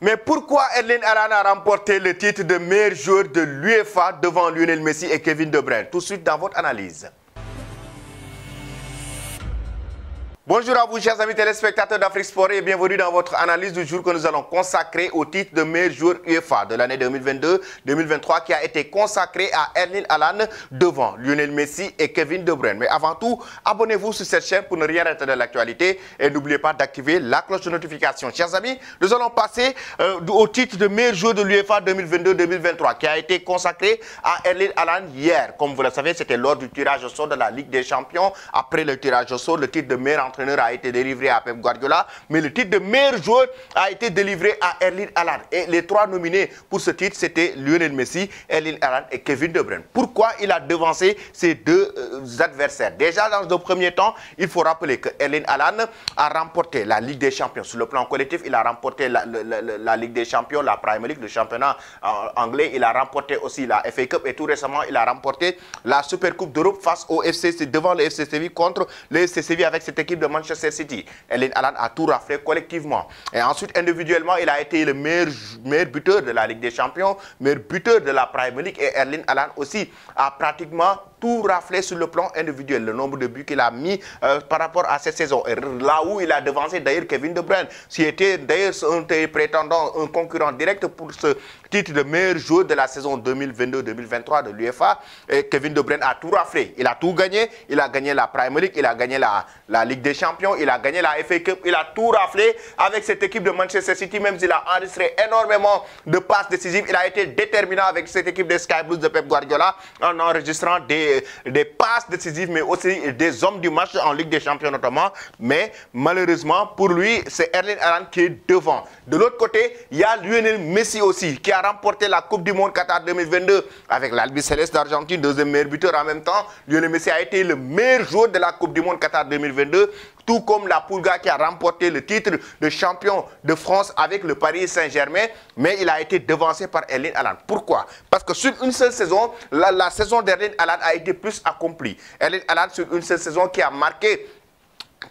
Mais pourquoi Erling Haaland a remporté le titre de meilleur joueur de l'UEFA devant Lionel Messi et Kevin De Bruyne? Tout de suite dans votre analyse. Bonjour à vous, chers amis téléspectateurs d'Afrique Sport, et bienvenue dans votre analyse du jour que nous allons consacrer au titre de meilleur joueur UEFA de l'année 2022-2023 qui a été consacré à Erling Haaland devant Lionel Messi et Kevin De Bruyne. Mais avant tout, abonnez-vous sur cette chaîne pour ne rien rater de l'actualité et n'oubliez pas d'activer la cloche de notification. Chers amis, nous allons passer au titre de meilleur joueur de l'UEFA 2022-2023 qui a été consacré à Erling Haaland hier. Comme vous le savez, c'était lors du tirage au sort de la Ligue des Champions. Après le tirage au sort, le titre de meilleur entraîneur a été délivré à Pep Guardiola, mais le titre de meilleur joueur a été délivré à Erling Haaland. Et les trois nominés pour ce titre, c'était Lionel Messi, Erling Haaland et Kevin De Bruyne. Pourquoi il a devancé ces deux adversaires? Déjà, dans un premier temps, il faut rappeler que Erling Haaland a remporté la Ligue des Champions. Sur le plan collectif, il a remporté la Ligue des Champions, la Premier League, le championnat anglais. Il a remporté aussi la FA Cup et tout récemment, il a remporté la Super Coupe d'Europe face au FC, devant le FC Séville contre le FC Séville avec cette équipe de Manchester City. Erling Haaland a tout raflé collectivement. Et ensuite, individuellement, il a été le meilleur buteur de la Ligue des Champions, meilleur buteur de la Premier League. Et Erling Haaland aussi a pratiquement tout raflé sur le plan individuel. Le nombre de buts qu'il a mis par rapport à cette saison. Et là où il a devancé d'ailleurs Kevin De Bruyne, qui était d'ailleurs un prétendant, un concurrent direct pour ce titre de meilleur joueur de la saison 2022-2023 de l'UEFA. Et Kevin De Bruyne a tout raflé. Il a tout gagné. Il a gagné la Premier League, il a gagné la Ligue des Champions, il a gagné la FA Cup, il a tout raflé avec cette équipe de Manchester City, même s'il a enregistré énormément de passes décisives. Il a été déterminant avec cette équipe des Sky Blues de Pep Guardiola en enregistrant des passes décisives, mais aussi des hommes du match en Ligue des Champions notamment. Mais malheureusement, pour lui, c'est Erling Haaland qui est devant. De l'autre côté, il y a Lionel Messi aussi, qui a remporté la Coupe du Monde Qatar 2022 avec l'Albi Céleste d'Argentine, deuxième meilleur buteur en même temps. Lionel Messi a été le meilleur joueur de la Coupe du Monde Qatar 2022, tout comme la Pulga qui a remporté le titre de champion de France avec le Paris Saint-Germain, mais il a été devancé par Erling Haaland. Pourquoi? Parce que sur une seule saison, la saison d'Erling Haaland a été plus accomplie. Erling Haaland sur une seule saison qui a marqué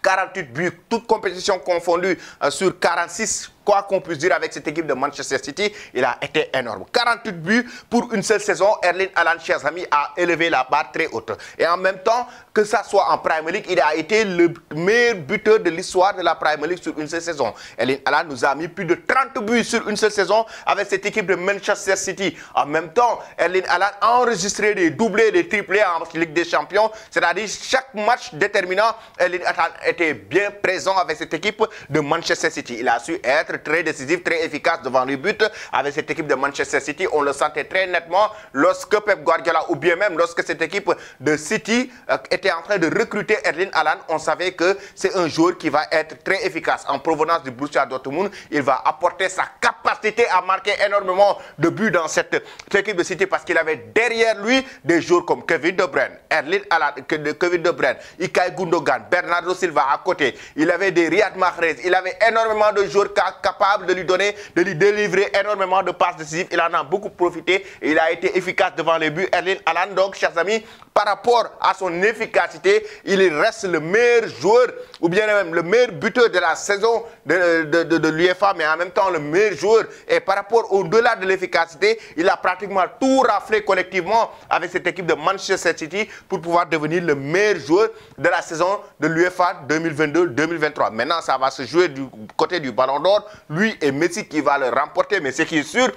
48 buts, toutes compétitions confondues sur 46, quoi qu'on puisse dire avec cette équipe de Manchester City, il a été énorme. 48 buts pour une seule saison. Erling Haaland, chers amis, a élevé la barre très haute. Et en même temps, que ça soit en Premier League, il a été le meilleur buteur de l'histoire de la Premier League sur une seule saison. Erling Haaland nous a mis plus de 30 buts sur une seule saison avec cette équipe de Manchester City. En même temps, Erling Haaland a enregistré des doublés, des triplés en Ligue des Champions. C'est-à-dire chaque match déterminant, Erling Haaland était bien présent avec cette équipe de Manchester City. Il a su être très décisif, très efficace devant les buts avec cette équipe de Manchester City. On le sentait très nettement lorsque Pep Guardiola ou bien même lorsque cette équipe de City était en train de recruter Erling Haaland. On savait que c'est un joueur qui va être très efficace. En provenance du Borussia Dortmund, il va apporter sa capacité à marquer énormément de buts dans cette équipe de City parce qu'il avait derrière lui des joueurs comme Kevin De Bruyne, Erling Haaland, Kevin De Bruyne, Ilkay Gundogan, Bernardo Silva à côté. Il avait des Riyad Mahrez. Il avait énormément de joueurs capables de lui donner, de lui délivrer énormément de passes décisives. Il en a beaucoup profité et il a été efficace devant les buts. Erling Haaland, donc, chers amis, par rapport à son efficacité, il reste le meilleur joueur ou bien même le meilleur buteur de la saison de l'UEFA, mais en même temps le meilleur joueur. Et par rapport au-delà de l'efficacité, il a pratiquement tout raflé collectivement avec cette équipe de Manchester City pour pouvoir devenir le meilleur joueur de la saison de l'UEFA 2022-2023. Maintenant, ça va se jouer du côté du Ballon d'Or. Lui et Messi qui va le remporter, mais ce qui est sûr,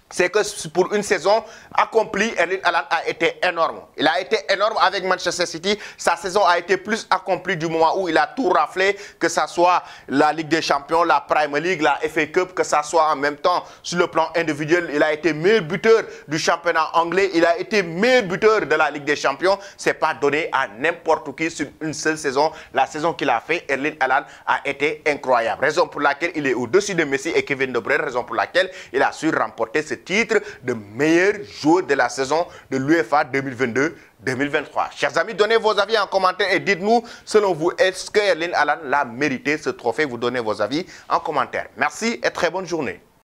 c'est que pour une saison accomplie, Erling Haaland a été énorme. Il a été énorme avec Manchester City. Sa saison a été plus accomplie du moment où il a tout raflé, que ce soit la Ligue des Champions, la Premier League, la FA Cup, que ce soit en même temps sur le plan individuel. Il a été meilleur buteur du championnat anglais. Il a été meilleur buteur de la Ligue des Champions. Ce n'est pas donné à n'importe qui sur une seule saison. La saison qu'il a fait, Erling Haaland a été incroyable. Raison pour laquelle il est au-dessus de Messi et Kevin De Bruyne. Raison pour laquelle il a su remporter ce titre de meilleur joueur de la saison de l'UEFA 2022-2023. Chers amis, donnez vos avis en commentaire et dites-nous, selon vous, est-ce que Erling Haaland l'a mérité ce trophée? Vous donnez vos avis en commentaire. Merci et très bonne journée.